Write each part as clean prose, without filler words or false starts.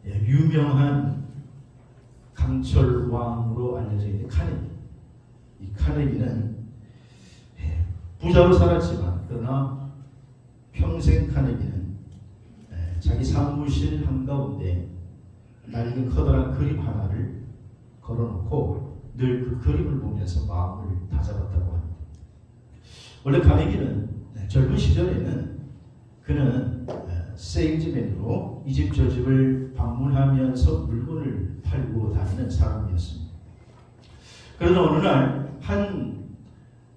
유명한 강철왕으로 알려져 있는 카네기. 이 카네기는 부자로 살았지만 그러나 평생 카네기는 자기 사무실 한가운데 낡은 커다란 그림 하나를 걸어놓고 늘 그 그림을 보면서 마음을 다잡았다고 합니다. 원래 카네기는 젊은 시절에는 그는 세일즈맨으로 이 집 저 집을 방문하면서 물건을 팔고 다니는 사람이었습니다. 그러나 어느 날 한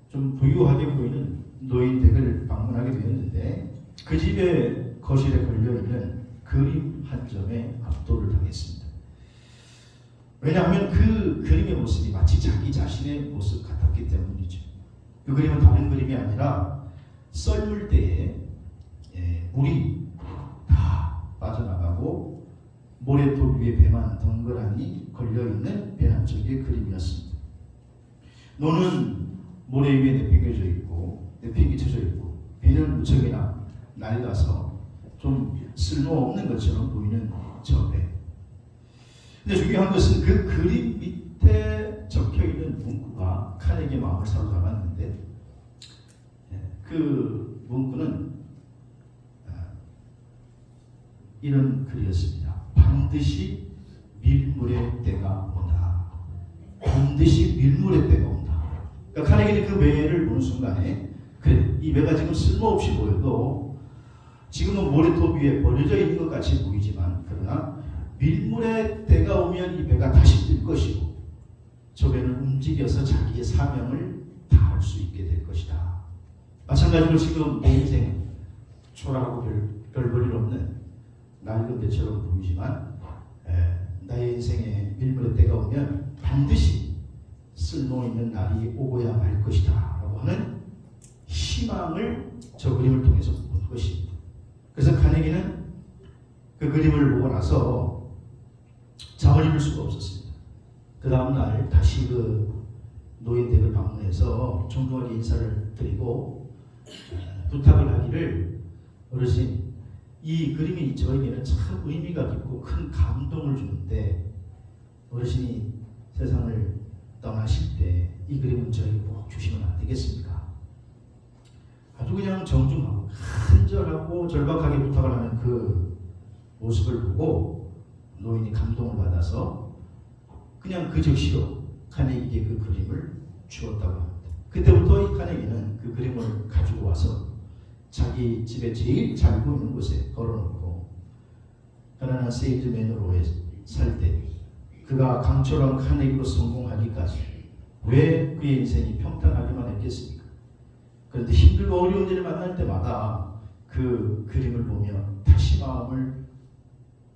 좀 부유하게 보이는 노인 댁을 방문하게 되었는데 그 집의 거실에 걸려있는 그림 한 점에 압도를 당했습니다. 왜냐하면 그 그림의 모습이 마치 자기 자신의 모습 같았기 때문이죠. 그 그림은 다른 그림이 아니라 썰물 때에 물이 다 빠져나가고 모래돌 위에 배만 덩그러니 걸려있는 배 한 척의 그림이었습니다. 노는 모래 위에 내팽겨져 있고 내팽개쳐져 있고 배는 무척이나 낡아서 좀 쓸모없는 것처럼 보이는 저 배. 근데 중요한 것은 그 그림 밑에 적혀있는 문구가 카네기의 마음을 사로잡았는데 그 문구는 이런 글이었습니다. 반드시 밀물의 때가 온다. 반드시 밀물의 때가 온다. 그러니까 카네기는 그 배를 보는 순간에 그래, 이 배가 지금 쓸모없이 보여도 지금은 모래톱 위에 버려져 있는 것 같이 보이지만 그러나 밀물의 때가 오면 이 배가 다시 뜰 것이고 저 배는 움직여서 자기의 사명을 다할 수 있게 될 것이다. 마찬가지로 지금 내 인생 초라하고 별 볼일 없는 낡은 배처럼 보이지만 나의 인생에 밀물의 때가 오면 반드시 쓸모있는 날이 오고야 말 것이다 라고 하는 희망을 저 그림을 통해서 본 것입니다. 그래서 카네기는 그 그림을 보고 나서 잠을 이룰 수가 없었습니다. 그 다음날 다시 그 노인 댁을 방문해서 정중하게 인사를 드리고 부탁을 하기를 어르신 이 그림이 저에게는 참 의미가 깊고 큰 감동을 주는데 어르신이 세상을 떠나실 때 이 그림은 저에게 꼭 주시면 안 되겠습니까? 아주 그냥 정중하고 간절하고 절박하게 부탁을 하는 그 모습을 보고 노인이 감동을 받아서 그냥 그 즉시로 카네기에게 그 그림을 주었다고 합니다. 그때부터 이 카네기는 그 그림을 가지고 와서 자기 집에 제일 잘 보이는 곳에 걸어놓고 가난한 세일즈맨으로 살 때 그가 강철왕 카네기로 성공하기까지 왜 그의 인생이 평탄하기만 했겠습니까? 그런데 힘들고 어려운 일을 만날 때마다 그 그림을 보며 다시 마음을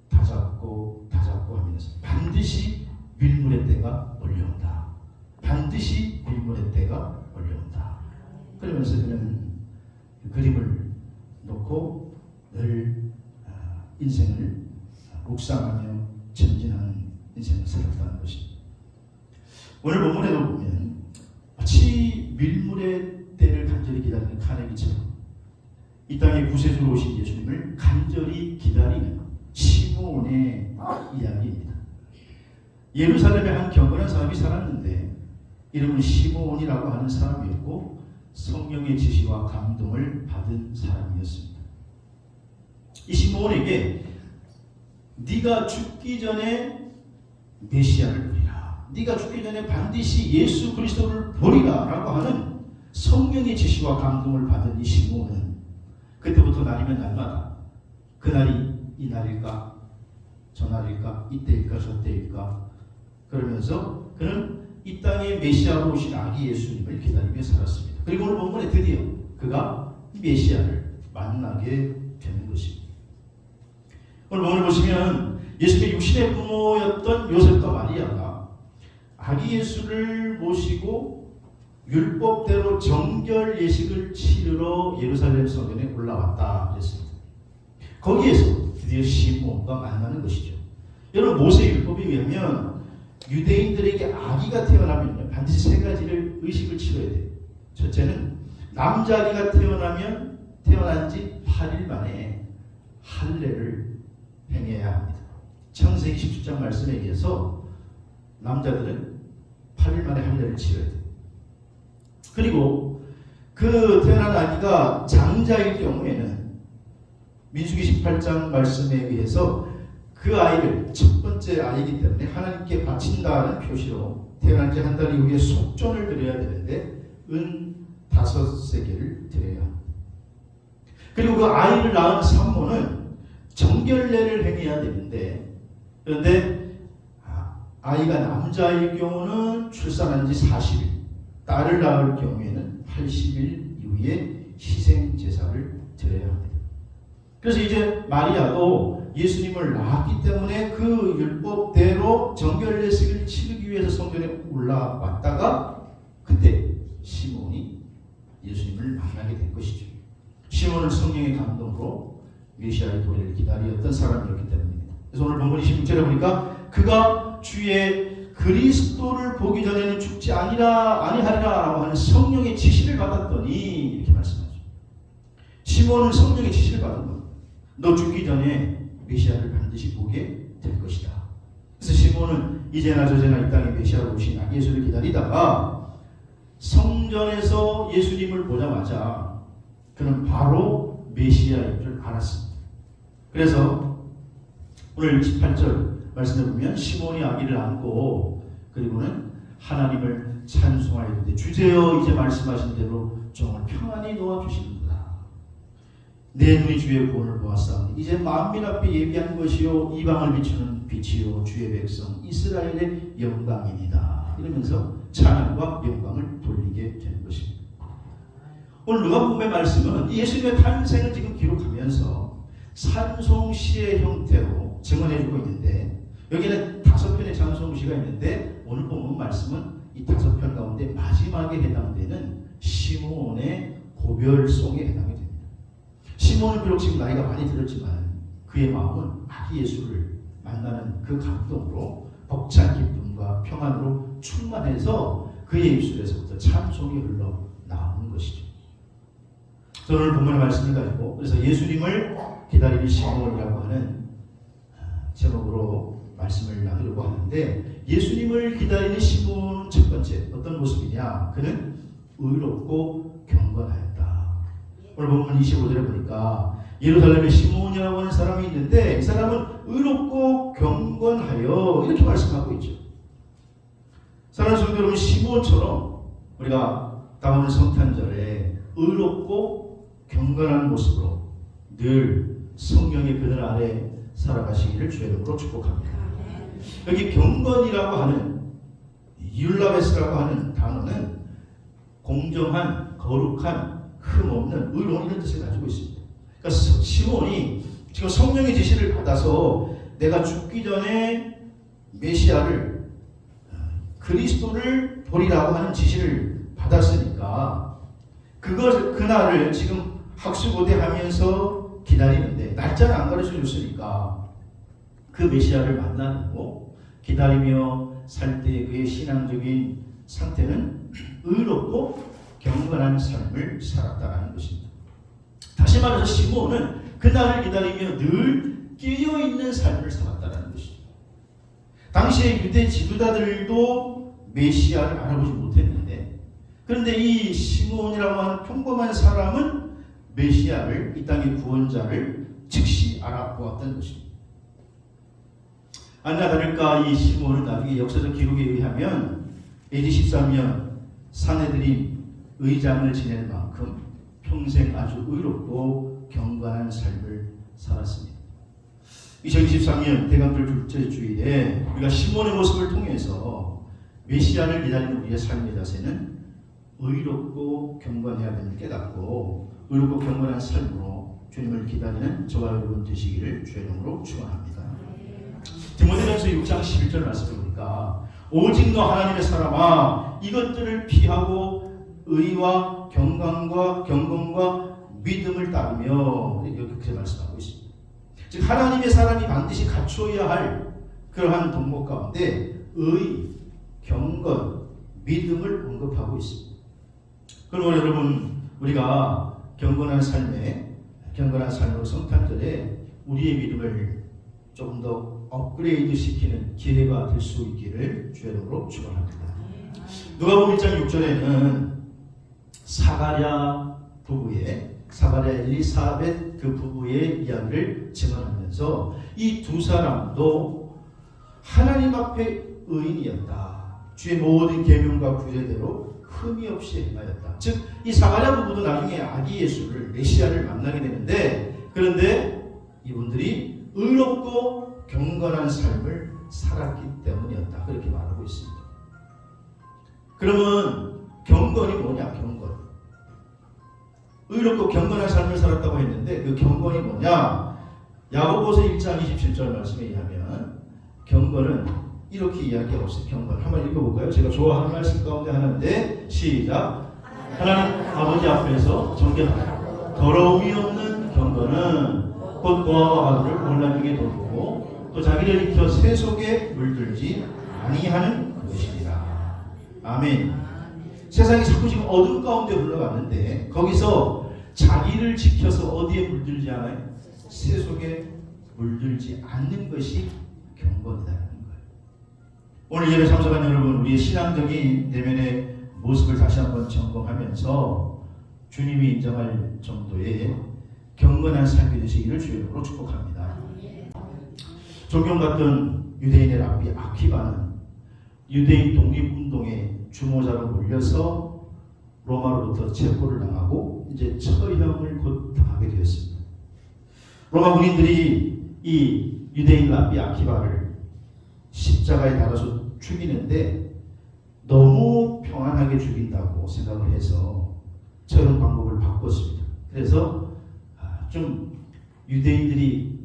다잡고 하면서 반드시 밀물의 때가 몰려온다. 반드시 밀물의 때가 몰려온다. 그러면서 그는 그 그림을 놓고 늘 인생을 묵상하며 전진하는 인생을 살았다는 것입니다. 오늘 본문에도 보면 마치 밀물의 때를 간절히 기다리는 카네기처럼 이 땅에 구세주로 오신 예수님을 간절히 기다리는 시므온의 이야기입니다. 예루살렘에 한 경건한 사람이 살았는데 이름은 시므온이라고 하는 사람이었고 성령의 지시와 감동을 받은 사람이었습니다. 이 시므온에게 네가 죽기 전에 메시아를 보리라. 네가 죽기 전에 반드시 예수 그리스도를 보리라 라고 하는 성령의 지시와 감동을 받은 이 시므온은 그때부터 날이면 날마다 그날이 이 날일까 저 날일까 이때일까 저때일까 그러면서 그는 이 땅에 메시아로 오신 아기 예수님을 기다리며 살았습니다. 그리고 오늘 본문에 드디어 그가 메시아를 만나게 되는 것입니다. 오늘 본문을 보시면 예수님의 육신의 부모였던 요셉과 마리아가 아기 예수를 모시고 율법대로 정결 예식을 치르러 예루살렘 성전에 올라왔다 그랬습니다. 거기에서 드디어 시므온과 만나는 것이죠. 여러분 모세 율법에 의하면 유대인들에게 아기가 태어나면 반드시 세 가지를 의식을 치러야 돼요. 첫째는 남자 아기가 태어난 지 8일 만에 할례를 행해야 합니다. 창세기 17장 말씀에 의해서 남자들은 8일 만에 할례를 치러야 돼요. 그리고 그 태어난 아기가 장자일 경우에는 민수기 18장 말씀에 의해서 그 아이를 첫 번째 아이이기 때문에 하나님께 바친다는 표시로 태어난 지 한 달 이후에 속전을 드려야 되는데 은 5세겔을 드려야 합니다. 그리고 그 아이를 낳은 산모는 정결례를 행해야 되는데, 그런데 아이가 남자일 경우는 출산한 지 40일, 딸을 낳을 경우에는 80일 이후에 희생제사를 드려야 합니다. 그래서 이제 마리아도 예수님을 낳았기 때문에 그 율법대로 정결례식을 치르기 위해서 성전에 올라왔다가 그때 시몬이 예수님을 만나게 된 것이죠. 시몬은 성령의 감동으로 메시아의 도래를 기다렸던 사람이었기 때문입니다. 그래서 오늘 본문 26절에 보니까 그가 주의 그리스도를 보기 전에는 죽지 아니하리라라고 하는 성령의 지시를 받았더니 이렇게 말씀하죠. 시몬은 성령의 지시를 받은 겁니다. 너 죽기 전에 메시아를 반드시 보게 될 것이다. 그래서 시몬은 이제나 저제나 이 땅에 메시아로 오신 예수를 기다리다가 성전에서 예수님을 보자마자 그는 바로 메시아인 줄 알았습니다. 그래서 오늘 18절 말씀해 보면 시몬이 아기를 안고 그리고는 하나님을 찬송하였는데 주제여 이제 말씀하신 대로 종을 평안히 놓아주시는구나. 내 눈이 주의 구원을 보았사오니 이제 만민 앞에 예비한 것이요 이방을 비추는 빛이요 주의 백성 이스라엘의 영광이니이다. 이러면서 찬양과 영광을 돌리게 되는 것입니다. 오늘 누가복음의 말씀은 예수님의 탄생을 지금 기록하면서 찬송시의 형태로 증언해주고 있는데 여기는 5편의 찬송시가 있는데 오늘 본문 말씀은 이 5편 가운데 마지막에 해당되는 시몬의 고별송에 해당이 됩니다. 시몬은 비록 지금 나이가 많이 들었지만 그의 마음은 아기 예수를 만나는 그 감동으로 벅찬 기쁨과 평안으로 충만해서 그의 입술에서부터 찬송이 흘러나오는 것이죠. 저는 오늘 본문의 말씀을 가지고 그래서 예수님을 기다리는 시몬이라고 하는 제목으로 말씀을 나누려고 하는데 예수님을 기다리는 시몬은 첫 번째 어떤 모습이냐? 그는 의롭고 경건하였다. 오늘 본문 25절에 보니까 예루살렘에 시몬이라고 하는 사람이 있는데 이 사람은 의롭고 경건하여 이렇게 말씀하고 있죠. 사랑하는 성도 여러분, 시몬처럼 우리가 다가오는 성탄절에 의롭고 경건한 모습으로 늘 성령의 그늘 아래 살아가시기를 주의 이름으로 축복합니다. 여기 경건이라고 하는 율라베스라고 하는 단어는 공정한, 거룩한, 흠없는, 의로운 이런 뜻을 가지고 있습니다. 그러니까 시몬이 지금 성령의 지시를 받아서 내가 죽기 전에 메시아를 그리스도를 보리라고 하는 지시를 받았으니까 그날을 지금 학수고대하면서 기다리는데 날짜를 안 가르쳐 줬으니까 그 메시아를 만나고 기다리며 살 때 그의 신앙적인 상태는 의롭고 경건한 삶을 살았다는 것입니다. 다시 말해서 시몬은 그날을 기다리며 늘 깨어있는 삶을 살았다는 것입니다. 당시의 유대 지도자들도 메시아를 알아보지 못했는데 그런데 이 시몬이라고 하는 평범한 사람은 메시아를, 이 땅의 구원자를 즉시 알아보았던 것입니다. 아니나 다를까 이 시몬은 나중에 역사적 기록에 의하면 AD 13년 사내들이 의장을 지낼 만큼 평생 아주 의롭고 경건한 삶을 살았습니다. 2023년 대강절 둘째 주일에 우리가 시몬의 모습을 통해서 메시아를 기다리는 우리의 삶의 자세는 의롭고 경건해야 됨을 깨닫고 의롭고 경건한 삶으로 주님을 기다리는 저와 여러분 되시기를 주의 이름으로 축원합니다. 디모데전서 6장 11절 말씀을 보니까 오직 너 하나님의 사람아 이것들을 피하고 의와 경건과 믿음을 따르며 이렇게 말씀하고 있습니다. 즉 하나님의 사람이 반드시 갖추어야 할 그러한 덕목 가운데 의, 경건, 믿음을 언급하고 있습니다. 그러므로 여러분 우리가 경건한 삶으로 성탄절에 우리의 믿음을 조금 더 업그레이드 시키는 기회가 될 수 있기를 주의 이름으로 축원합니다. 누가복음 1장 6절에는 사가랴 엘리사벳 그 부부의 이야기를 증언하면서 이 두 사람도 하나님 앞에 의인이었다. 주의 모든 계명과 규례대로 흠이 없이 행하였다. 즉 이 사가랴 부부도 나중에 아기 예수를 메시아를 만나게 되는데, 그런데 이분들이 의롭고 경건한 삶을 살았기 때문이었다. 그렇게 말하고 있습니다. 그러면 경건이 뭐냐? 경건. 의롭고 경건한 삶을 살았다고 했는데 그 경건이 뭐냐? 야고보서 1장 27절 말씀에 의하면 경건은 이렇게 이야기하고 있어요. 경건. 한번 읽어볼까요? 제가 좋아하는 말씀 가운데 하나인데 시작. 하나님 아버지 앞에서 정결하라. 더러움이 없는 경건은 곧 고아와 가두를 혼란 중에 돌보고 또 자기를 익혀 새 속에 물들지 아니하는 것이니라. 아멘. 세상이 자꾸 지금 어둠 가운데 흘러갔는데 거기서 자기를 지켜서 어디에 물들지 않아요? 새 속에 물들지 않는 것이 경건이다라는 거예요. 오늘 예배 참석한 여러분, 우리의 신앙적인 내면의 모습을 다시 한번 점검하면서 주님이 인정할 정도의 경건한 삶이 되시기를 주의 이름으로 축복합니다. 존경받던 유대인의 랍비 아키바는 유대인 독립운동의 주모자로 몰려서 로마로부터 체포를 당하고 이제 처형을 곧 당하게 되었습니다. 로마 군인들이 이 유대인 랍비 아키바를 십자가에 달아서 죽이는데 너무 평안하게 죽인다고 생각을 해서 처형 방법을 바꿨습니다. 그래서 좀 유대인들이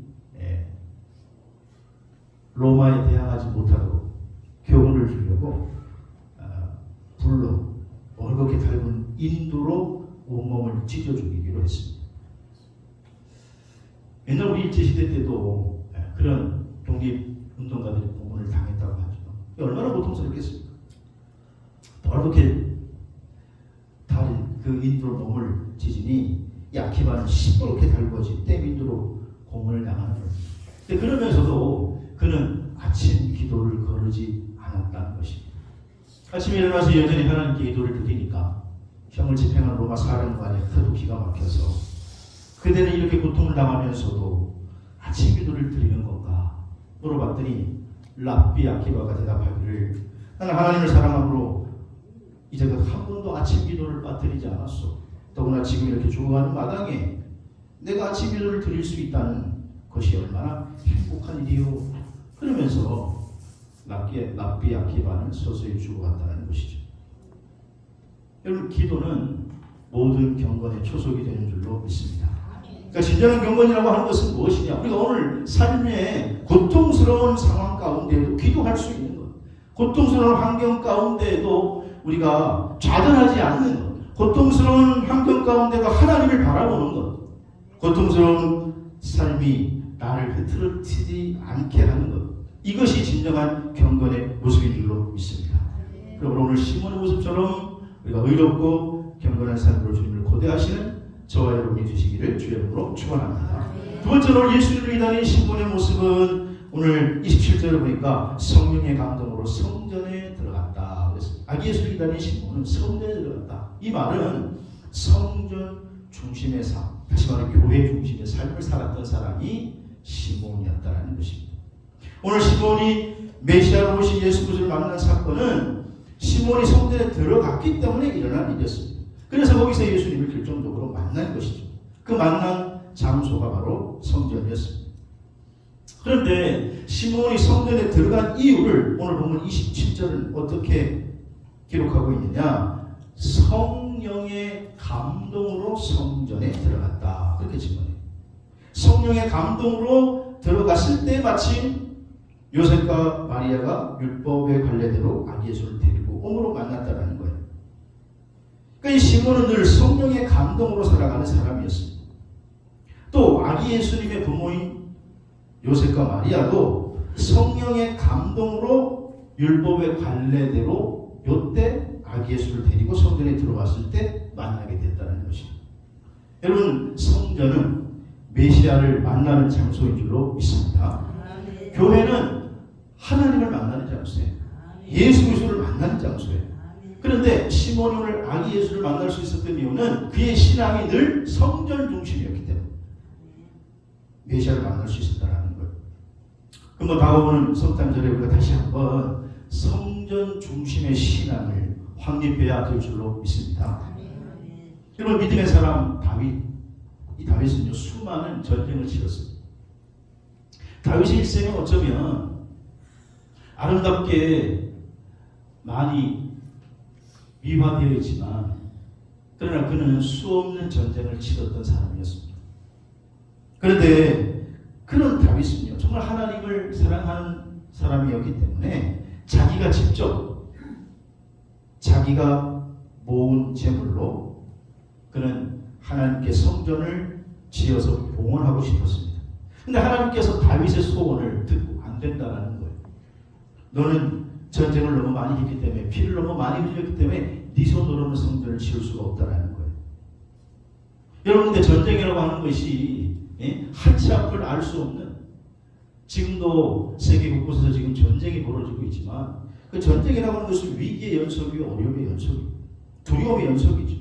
로마에 대항하지 못하도록 교훈을 주려고 불로 얼겁게 닮은 인두로 온몸을 찢어 죽이기로 했습니다. 옛날 우리 일제시대 때도 그런 독립운동가들이 고문을 당했다고 하죠. 얼마나 고통스럽겠습니까? 얼겁게 다른 그 인두로 몸을 찢으니 이 아키바는 시뻘겋게 달궈진 땜인두로 고문을 당하는 거예요. 근데 그러면서도 그는 아침 기도를 거르지 않았다는 것입니다. 아침에 일어나서 여전히 하나님께 기도를 드리니까 형을 집행하는 로마 사령관이 하도 기가 막혀서 그대는 이렇게 고통을 당하면서도 아침 기도를 드리는 건가 물어봤더니 랍비 아키바가 대답하기를 나는 하나님을 사랑함으로 이제껏 한 번도 아침 기도를 빠뜨리지 않았어. 더구나 지금 이렇게 죽어가는 마당에 내가 아침 기도를 드릴 수 있다는 것이 얼마나 행복한 일이요. 그러면서 랍비 아키바는 서서히 죽어간다는 것이죠. 여러분, 기도는 모든 경건의 초석이 되는 줄로 믿습니다. 그러니까 진정한 경건이라고 하는 것은 무엇이냐? 우리가 오늘 삶의 고통스러운 상황 가운데에도 기도할 수 있는 것, 고통스러운 환경 가운데에도 우리가 좌절하지 않는 것, 고통스러운 환경 가운데도 하나님을 바라보는 것, 고통스러운 삶이 나를 흐트러뜨리지 않게 하는 것, 이것이 진정한 경건의 모습인 줄로 믿습니다. 그러므로 오늘 시몬의 모습처럼 우리가 의롭고 경건한 삶으로 주님을 고대하시는 저와 여러분이 되시기를 주의 이름으로 축원합니다. 두 번째로 예수님을 믿는 시몬의 모습은 오늘 27절을 보니까 성령의 감동으로 성전에 들어갔다. 그래서 아기 예수를 믿는 시몬은 성전에 들어갔다. 이 말은 성전 중심의 삶, 다시 말해 교회 중심의 삶을 살았던 사람이 시몬이었다는 것입니다. 오늘 시몬이 메시아로 오신 예수 그리스도를 만난 사건은 시몬이 성전에 들어갔기 때문에 일어난 일이었습니다. 그래서 거기서 예수님을 결정적으로 만난 것이죠. 그 만난 장소가 바로 성전이었습니다. 그런데 시몬이 성전에 들어간 이유를 오늘 보면 27절은 어떻게 기록하고 있느냐? 성령의 감동으로 성전에 들어갔다. 그렇게 증언해요. 성령의 감동으로 들어갔을 때 마침 요셉과 마리아가 율법의 관례대로 아기 예수를 데리고 옴으로 만났다는 거예요. 그러니까 이 시몬은 늘 성령의 감동으로 살아가는 사람이었습니다. 또 아기 예수님의 부모인 요셉과 마리아도 성령의 감동으로 율법의 관례대로 요때 아기 예수를 데리고 성전에 들어왔을 때 만나게 됐다는 것입니다. 여러분, 성전은 메시아를 만나는 장소인 줄로 믿습니다. 교회는 하나님을 만나는 장소예요. 예수 그리스도를 만나는 장소예요. 그런데 시몬이 오늘 아기 예수를 만날 수 있었던 이유는 그의 신앙이 늘 성전 중심이었기 때문에 메시아를 만날 수 있었다는 거예요. 그럼 다가오는 성탄절에 우리가 다시 한번 성전 중심의 신앙을 확립해야 될 줄로 믿습니다. 여러분 믿음의 사람 다윗, 이 다윗은요 수많은 전쟁을 치렀습니다. 다윗의 일생은 어쩌면 아름답게 많이 미화되어 있지만 그러나 그는 수없는 전쟁을 치렀던 사람이었습니다. 그런데 그런 다윗은요 정말 하나님을 사랑하는 사람이었기 때문에 자기가 직접 자기가 모은 재물로 그는 하나님께 성전을 지어서 봉헌하고 싶었습니다. 근데 하나님께서 다윗의 소원을 듣고 안 된다라는 거예요. 너는 전쟁을 너무 많이 했기 때문에 피를 너무 많이 흘렸기 때문에 네 손으로는 성전을 지을 수가 없다라는 거예요. 여러분 근데 전쟁이라고 하는 것이 한치 앞을 알 수 없는 지금도 세계 곳곳에서 지금 전쟁이 벌어지고 있지만 그 전쟁이라고 하는 것은 위기의 연속이고 어려움의 연속이고 두려움의 연속이죠.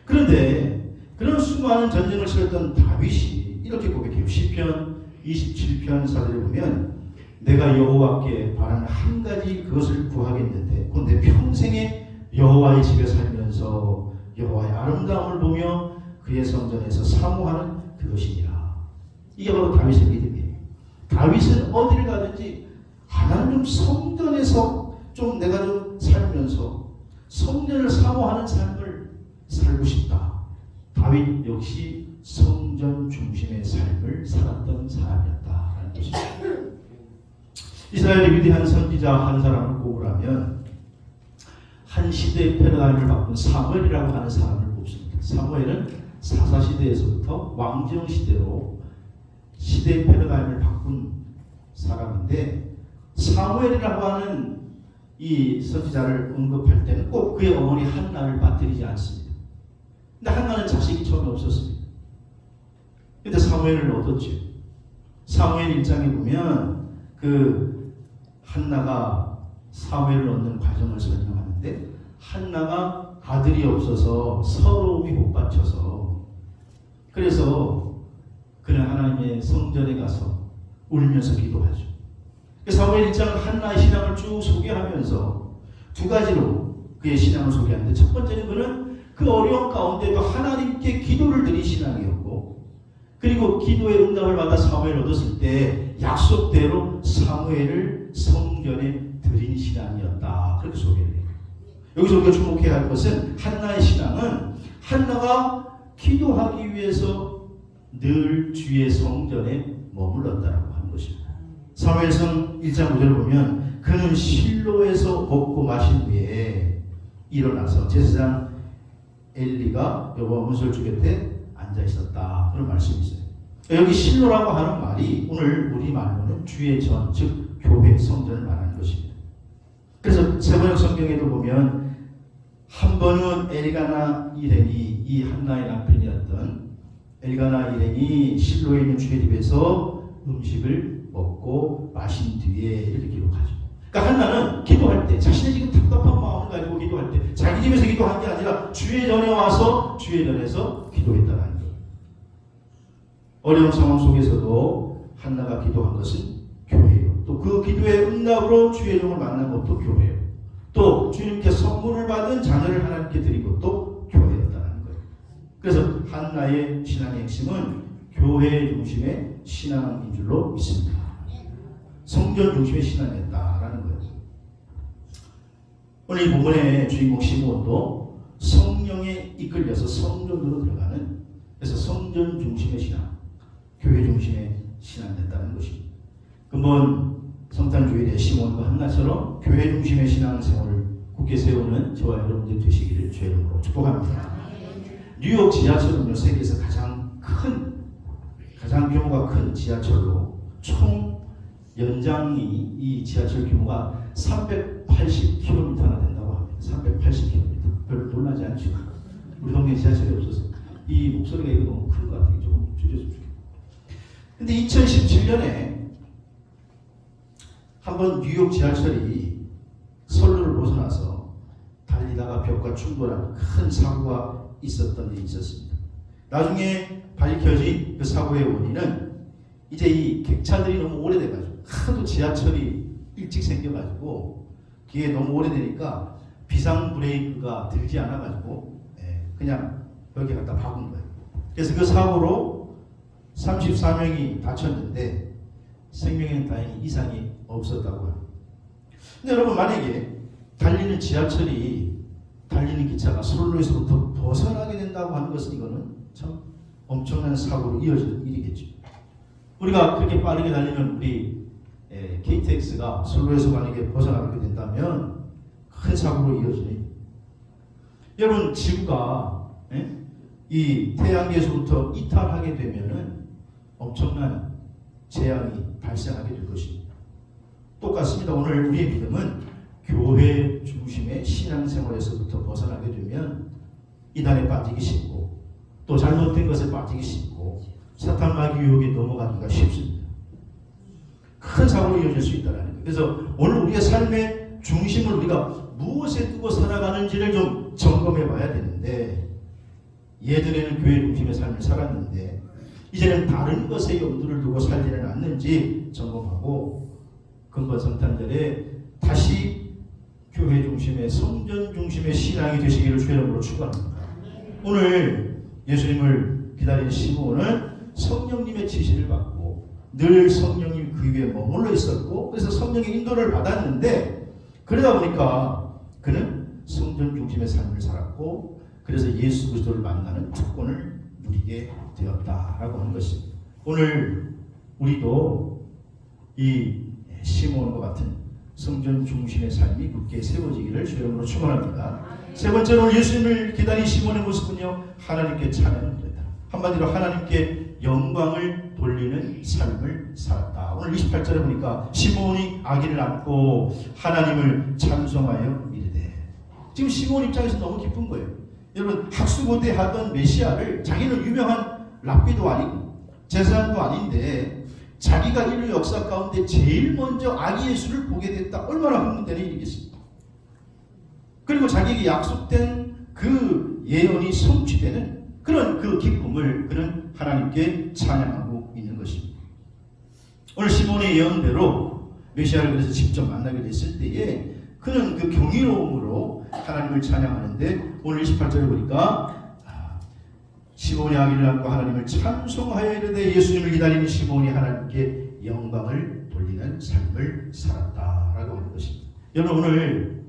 그런데 그런 수많은 전쟁을 치렀던 다윗이 이렇게 고백해요. 시편 27편 4절에 보면 내가 여호와께 바라는 한 가지 그것을 구하겠는데 그건 내 평생에 여호와의 집에 살면서 여호와의 아름다움을 보며 그의 성전에서 사모하는 그것이니라. 이게 바로 다윗의 믿음이에요. 다윗은 어디를 가든지 하나님 좀 성전에서 좀 내가 좀 살면서 성전을 사모하는 삶을 살고 싶다. 다윗 역시 성전 중심의 삶을 살았던 사람이었다라는 것입니다. 이스라엘의 위대한 선지자 한 사람을 꼽으라면 한 시대의 패러다임을 바꾼 사무엘이라고 하는 사람을 꼽습니다. 사무엘은 사사시대에서부터 왕정시대로 시대의 패러다임을 바꾼 사람인데 사무엘이라고 하는 이 선지자를 언급할 때는 꼭 그의 어머니 한나를 빠뜨리지 않습니다. 근데 한나는 자식이 처음에 없었습니다. 근데 사무엘을 얻었죠. 사무엘 1장에 보면 그 한나가 사무엘을 얻는 과정을 설명하는데 한나가 아들이 없어서 서러움이 못받쳐서 그래서 그는 하나님의 성전에 가서 울면서 기도하죠. 사무엘 1장 한나의 신앙을 쭉 소개하면서 두 가지로 그의 신앙을 소개하는데 첫 번째는 그는 그 어려운 가운데도 하나님께 기도를 드린 신앙이었고 그리고 기도의 응답을 받아 사무엘을 얻었을 때 약속대로 사무엘을 성전에 드린 신앙이었다. 그렇게 소개를 해요. 여기서 우리가 주목해야 할 것은 한나의 신앙은 한나가 기도하기 위해서 늘 주의 성전에 머물렀다라고 하는 것입니다. 사무엘상 1장 5절을 보면 그는 실로에서 먹고 마신 후에 일어나서 제사장 엘리가 여호와 문설주 곁에 앉아 있었다. 그런 말씀이 있어요. 여기 실로라고 하는 말이 오늘 우리 말로는 주의 전, 즉 교회 성전을 말하는 것입니다. 그래서 세번역 성경에도 보면 한 번은 엘가나 일행이 이 한나의 남편이었던 엘가나 일행이 실로에 있는 주의 집에서 음식을 먹고 마신 뒤에 이렇게 기록하죠. 그러니까 한나는 기도할 때 자신의 지금 답답한 마음을 가지고 기도할 때 자기 집에서 기도한 게 아니라 주의 전에 와서 주의 전에서 기도했다는 거예요. 어려운 상황 속에서도 한나가 기도한 것은 교회예요. 또 그 기도의 응답으로 주의 종을 만난 것도 교회예요. 또 주님께 선물을 받은 자녀를 하나님께 드린 것도 교회였다는 거예요. 그래서 한나의 신앙의 핵심은 교회 중심의 신앙인 줄로 믿습니다. 성전 중심의 신앙이었다라는 거예요. 오늘 이 본문의 주인공 시몬도 성령에 이끌려서 성전으로 들어가는 그래서 성전 중심의 신앙, 교회 중심의 신앙이었다는 것입니다. 근본 성탄주일에 시몬과 한나처럼 교회 중심의 신앙생활을 굳게 세우는 저와 여러분들 되시기를 주의 이름으로 축복합니다. 뉴욕 지하철은요 세계에서 가장 규모가 큰 지하철로 총 연장이 이 지하철 규모가 380km나 된다고 합니다. 380km. 별로 놀라지 않죠. 우리 동네 지하철이 없어서 이 목소리가 이거 너무 큰 것 같아요. 조금 줄여주면 좋겠다. 근데 2017년에 한번 뉴욕 지하철이 선로를 벗어나서 달리다가 벽과 충돌한 큰 사고가 있었던 일이 있었습니다. 나중에 밝혀진 그 사고의 원인은 이제 이 객차들이 너무 오래돼가지고 하도 지하철이 일찍 생겨가지고 그게 너무 오래되니까 비상 브레이크가 들지 않아가지고 그냥 여기 갖다 박은 거예요. 그래서 그 사고로 34명이 다쳤는데 생명에는 다행히 이상이 없었다고 합니다. 근데 여러분, 만약에 달리는 지하철이 달리는 기차가 선로에서부터 벗어나게 된다고 하는 것은 이거는 참 엄청난 사고로 이어지는 일이겠죠. 우리가 그렇게 빠르게 달리는 우리 KTX가 선로에서 만약에 벗어나게 된다면 큰 사고로 이어지는. 여러분, 지구가 이 태양계에서부터 이탈하게 되면은 엄청난 재앙이 발생하게 될 것입니다. 똑같습니다. 오늘 우리의 믿음은 교회 중심의 신앙생활에서부터 벗어나게 되면 이단에 빠지기 쉽고 또 잘못된 것에 빠지기 쉽고 사탄 마귀 유혹에 넘어가기가 쉽습니다. 큰 사고로 이어질 수 있다는 거예요. 그래서 오늘 우리의 삶의 중심을 우리가 무엇에 두고 살아가는지를 좀 점검해 봐야 되는데, 예전에는 교회 중심의 삶을 살았는데 이제는 다른 것에 염두를 두고 살지는 않는지 점검하고 근본 성탄절에 다시 교회 중심의 성전 중심의 신앙이 되시기를 주의 이름으로 축원합니다. 오늘 예수님을 기다린 시므온은 성령님의 지시를 받고 늘 성령님 그 위에 머물러 있었고, 그래서 성령의 인도를 받았는데 그러다 보니까 그는 성전 중심의 삶을 살았고 그래서 예수 그리스도를 만나는 특권을 누리게 되었다라고 하는 것입니다. 오늘 우리도 이 시므온과 같은 성전 중심의 삶이 굳게 세워지기를 주의 이름으로 축원합니다. 세 번째로 예수님을 기다린 시므온의 모습은요, 하나님께 찬양을 드렸다. 한마디로 하나님께 영광을 돌리는 삶을 살았다. 오늘 28절에 보니까 시므온이 아기를 안고 하나님을 찬송하여 이르되. 지금 시므온 입장에서 너무 기쁜 거예요. 여러분, 학수고대 하던 메시아를, 자기는 유명한 랍비도 아니고 제사장도 아닌데 자기가 인류 역사 가운데 제일 먼저 아기 예수를 보게 됐다. 얼마나 흥분되는 일이겠습니까? 그리고 자기에게 약속된 그 예언이 성취되는 그런 그 기쁨을 그는 하나님께 찬양하고 있는 것입니다. 오늘 시몬의 예언대로 메시아를 그래서 직접 만나게 됐을 때에 그는 그 경이로움으로 하나님을 찬양하는데, 오늘 28절에 보니까 시몬이 아기를 안고 하나님을 찬송하여 이르되 예수님을 기다리는 시몬이 하나님께 영광을 돌리는 삶을 살았다라고 하는 것입니다. 여러분, 오늘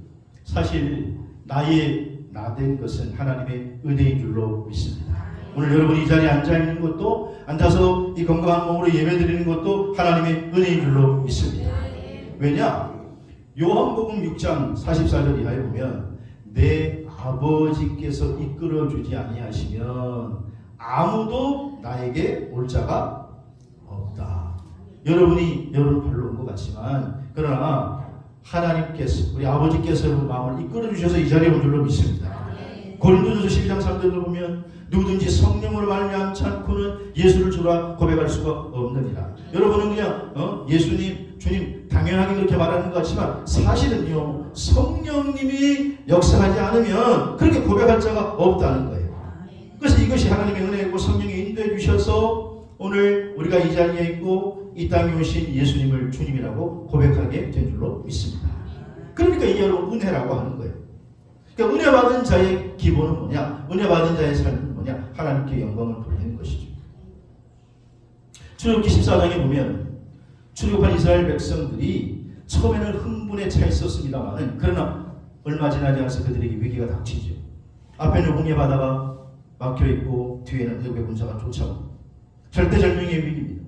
사실 나의 나된 것은 하나님의 은혜인 줄로 믿습니다. 오늘 여러분이 이 자리에 앉아있는 것도, 앉아서 이 건강한 몸으로 예배드리는 것도 하나님의 은혜인 줄로 믿습니다. 왜냐? 요한복음 6장 44절 이하에 보면 내 아버지께서 이끌어주지 아니하시면 아무도 나에게 올 자가 없다. 여러분이 여러분 발로 온 것 같지만, 그러나 하나님께서, 우리 아버지께서 여러분 마음을 이끌어주셔서 이 자리에 온 줄로 믿습니다. 고린도전서 12장 3절을 보면 누구든지 성령으로 말미암지 않고는 예수를 주라 고백할 수가 없느니라. 여러분은 그냥 예수님, 주님 당연하게 그렇게 말하는 것 같지만 사실은요, 성령님이 역사하지 않으면 그렇게 고백할 자가 없다는 거예요. 그래서 이것이 하나님의 은혜이고 성령이 인도해 주셔서 오늘 우리가 이 자리에 있고 이 땅에 오신 예수님을 주님이라고 고백하게 된 줄로 믿습니다. 그러니까 이게 여러분 은혜라고 하는 거예요. 그러니까 은혜 받은 자의 기본은 뭐냐? 은혜 받은 자의 삶은 뭐냐? 하나님께 영광을 돌리는 것이죠. 출애굽기 14장에 보면 출애굽한 이스라엘 백성들이 처음에는 흥분에 차 있었습니다만은, 그러나 얼마 지나지 않아서 그들에게 위기가 닥치죠. 앞에는 홍해 바다가 막혀 있고 뒤에는 애국의 군사가 쫓아오고 절대절명의 위기입니다.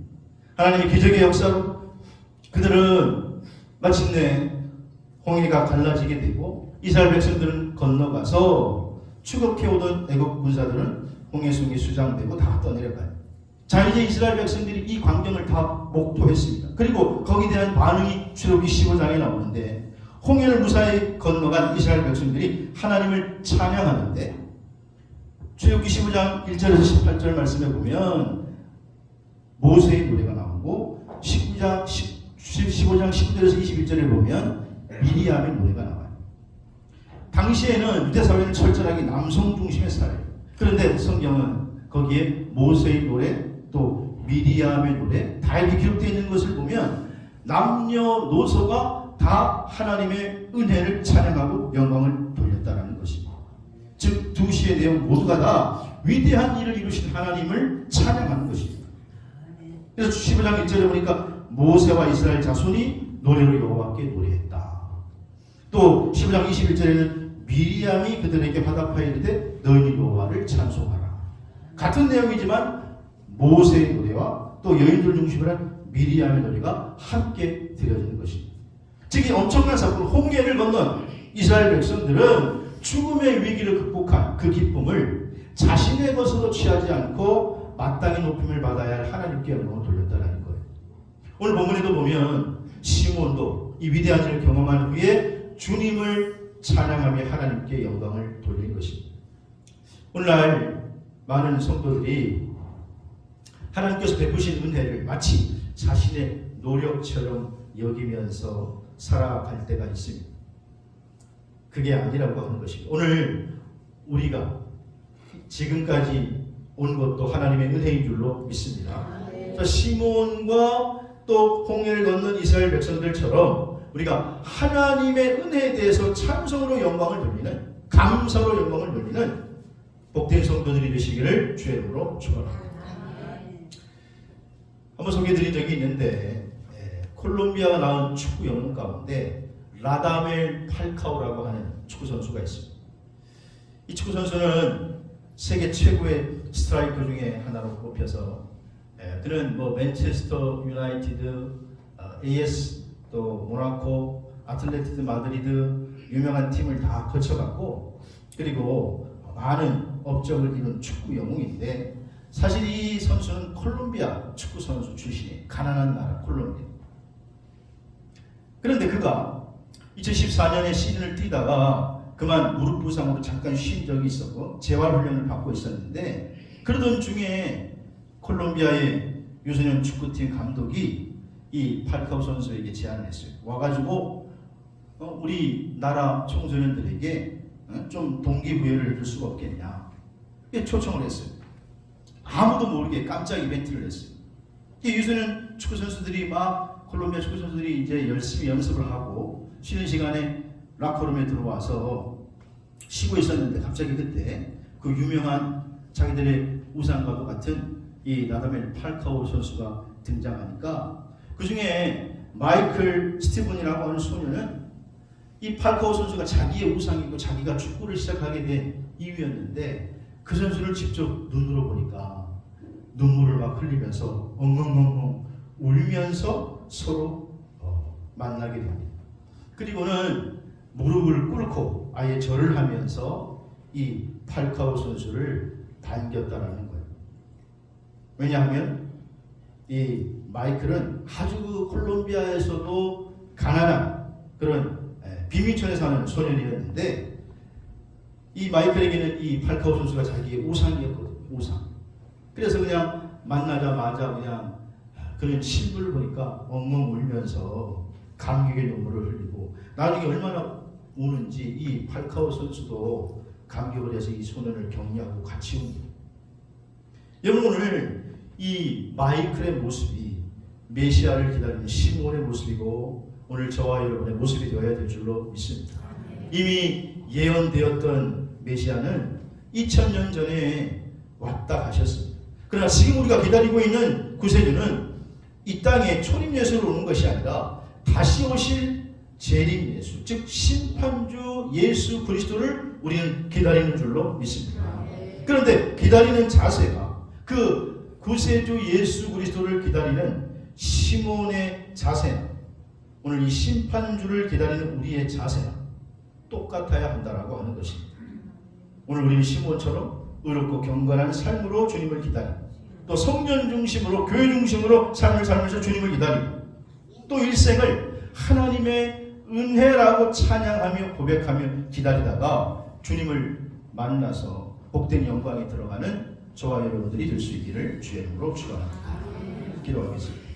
하나님의 기적의 역사로 그들은 마침내 홍해가 갈라지게 되고 이스라엘 백성들은 건너가서 추격해오던 애국 군사들은 홍해 속에 수장되고 다 떠내려가요. 자, 이제 이스라엘 백성들이 이 광경을 다 목도했습니다. 그리고 거기에 대한 반응이 출애굽기 15장에 나오는데, 홍해를 무사히 건너간 이스라엘 백성들이 하나님을 찬양하는데, 출애굽기 15장 1절에서 18절 말씀에 보면 모세의 노래가 나오고 19장 15장 19절에서 21절에 보면 미리암의 노래가 나와요. 당시에는 유대 사회는 철저하게 남성 중심의 사회. 그런데 성경은 거기에 모세의 노래 또 미리암의 노래 다 이렇게 기록되어 있는 것을 보면 남녀노소가 다 하나님의 은혜를 찬양하고 영광을 돌렸다는 것입니다. 즉 두 시의 내용 모두가 다 위대한 일을 이루신 하나님을 찬양하는 것입니다. 그래서 15장 1절에 보니까 모세와 이스라엘 자손이 노래로 여호와께 노래했다. 또 15장 21절에는 미리암이 그들에게 화답하여 이르되 너희는 여호와를 찬송하라. 같은 내용이지만 모세의 노래와 또 여인들 중심으로 한 미리암의 노래가 함께 드려지는 것입니다. 즉 이 엄청난 사건 홍해를 건넌 이스라엘 백성들은 죽음의 위기를 극복한 그 기쁨을 자신의 것으로 취하지 않고 마땅히 높임을 받아야 할 하나님께 영광을 돌렸다는 거예요. 오늘 본문에도 보면 시몬도 이 위대한 일을 경험한 후에 주님을 찬양하며 하나님께 영광을 돌린 것입니다. 오늘날 많은 성도들이 하나님께서 베푸신 은혜를 마치 자신의 노력처럼 여기면서 살아갈 때가 있습니다. 그게 아니라고 하는 것입니다. 오늘 우리가 지금까지 온 것도 하나님의 은혜인 줄로 믿습니다. 시몬과 또 홍해를 건넌 이스라엘 백성들처럼 우리가 하나님의 은혜에 대해서 찬송으로 영광을 돌리는, 감사로 영광을 돌리는 복된 성도들이 되시기를 주의 이름으로 축원합니다. 한번 소개해드린 적이 있는데 콜롬비아가 낳은 축구 영웅 가운데 라다멜 팔카오라고 하는 축구 선수가 있습니다. 이 축구 선수는 세계 최고의 스트라이커 중에 하나로 꼽혀서 그는 맨체스터 유나이티드, AS, 또 모나코, 아틀레티코 마드리드 유명한 팀을 다 거쳐갔고 그리고 많은 업적을 이룬 축구 영웅인데 사실 이 선수는 콜롬비아 축구 선수 출신이에요. 가난한 나라 콜롬비아. 그런데 그가 2014년에 시즌을 뛰다가 그만 무릎 부상으로 잠깐 쉰 적이 있었고 재활훈련을 받고 있었는데 그러던 중에 콜롬비아의 유소년 축구팀 감독이 이 팔카오 선수에게 제안을 했어요. 와가지고 우리 나라 청소년들에게 좀 동기부여를 해줄 수가 없겠냐 초청을 했어요. 아무도 모르게 깜짝 이벤트를 했어요. 유소년 축구 선수들이 막 콜롬비아 축구 선수들이 이제 열심히 연습을 하고 쉬는 시간에 라커룸에 들어와서 쉬고 있었는데 갑자기 그때 그 유명한 자기들의 우상과도 같은 이 라다멜 팔카오 선수가 등장하니까 그 중에 마이클 스티븐이라고 하는 소녀는 이 팔카오 선수가 자기의 우상이고 자기가 축구를 시작하게 된 이유였는데 그 선수를 직접 눈으로 보니까 눈물을 막 흘리면서 엉엉엉엉 울면서 서로 만나게 됩니다. 그리고는 무릎을 꿇고 아예 절을 하면서 이 팔카오 선수를 반겼다라는 거예요. 왜냐하면 이 마이클은 아주 콜롬비아에서도 가난한 그런 빈민촌에 사는 소년이었는데 이 마이클에게는 이 팔카오 선수가 자기의 우상이었거든요. 우상. 그래서 그냥 만나자마자 그냥 그런 신부를 보니까 엉엉 울면서 감격의 눈물을 흘리고 나중에 얼마나 우는지 이 팔카오 선수도 감격을 해서 이 소년을 격려하고 같이 웁니다. 여러분 오늘 이 마이클의 모습이 메시아를 기다리는 시몬의 모습이고 오늘 저와 여러분의 모습이 되어야 될 줄로 믿습니다. 이미 예언되었던 메시아는 2000년 전에 왔다 가셨습니다. 그러나 지금 우리가 기다리고 있는 구세주는 이 땅에 초림 예수로 오는 것이 아니라 다시 오실 재림 예수, 즉 심판주 예수 그리스도를 우리는 기다리는 줄로 믿습니다. 그런데 기다리는 자세가 그 구세주 예수 그리스도를 기다리는 시몬의 자세나 오늘 이 심판주를 기다리는 우리의 자세나 똑같아야 한다라고 하는 것입니다. 오늘 우리는 시몬처럼 의롭고 경건한 삶으로 주님을 기다리고 또 성전 중심으로 교회 중심으로 삶을 살면서 주님을 기다리고 또 일생을 하나님의 은혜라고 찬양하며 고백하며 기다리다가 주님을 만나서 복된 영광에 들어가는 저와 여러분들이 될 수 있기를 주의 이름으로 축원합니다. 기도하겠습니다.